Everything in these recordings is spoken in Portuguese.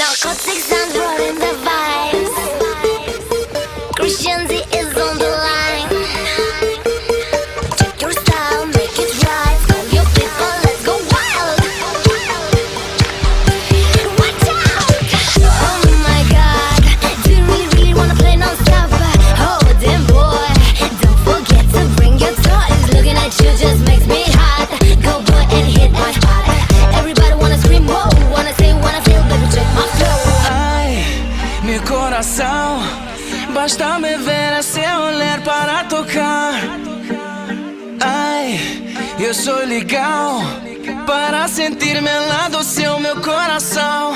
Narcotics and running the vibes. Christian Z is on the line. Check your style, make it right. Call your people, let's go wild. Watch out! Oh my God, do we really wanna play non-stop? Oh damn boy, don't forget to bring your toys. Looking at you just makes me hot. Go boy and hit my spot. Everybody wanna scream, whoa, wanna say, wanna feel, baby check my flow. Ai, meu coração, basta me ver a seu olhar para tocar. Ai, eu sou legal para sentir-me lá do seu meu coração.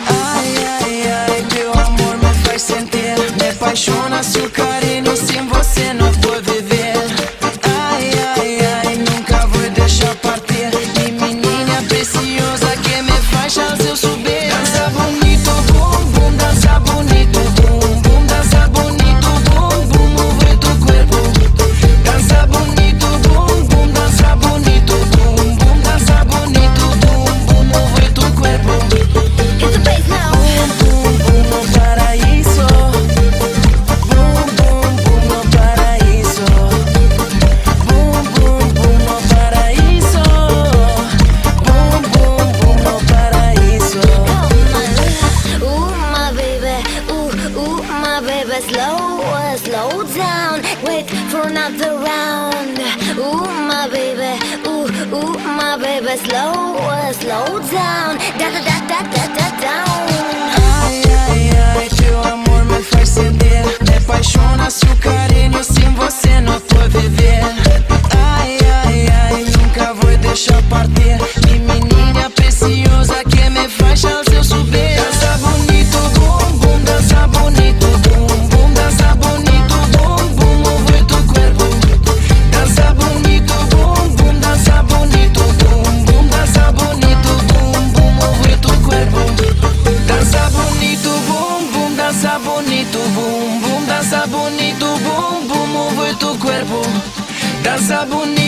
Ai, ai, ai, teu amor me faz sentir, me apaixona seu carinho, sem você não vou viver. Ai, ai, ai, nunca vou deixar partir, mi menina preciosa que me faz ao seu subir. Dança bonito, bum, bum, dança bonito, bum, bum, dança bonito, bum, bum, move tu corpo. Dança bonito, bum, bum, dança bonito, bum, bum, dança bonito, bum, bum, move tu corpo. Hit the bass now. Bum, bum, no paraíso. Bum, bum, bum, no paraíso. Bum, bum, bum, no paraíso. Bum, bum, bum, no paraíso. Ooh, my baby, ooh, my baby, slow down, wait for another round. Ooh, my baby, ooh, my baby, slow down, da down. Ai, ai, ai, teu amor me faz sentir, me apaixona seu carinho, sem você não vou viver. Ai, ai, ai, nunca vou deixar partir, mi menina preciosa que me faz ao seu subir. Dança bonito, bum, bum, dança bonito, bum, bum, dança bonito, bum, bum, move tu corpo. Dança bonito, bum, bum, dança bonito, bum, bum, dança bonito, bum, bum, move tu corpo. Dança bonito, bum, bum, dança bonito, bum, bum, dança bonito, bum, bum, move tu corpo. Dança bonito.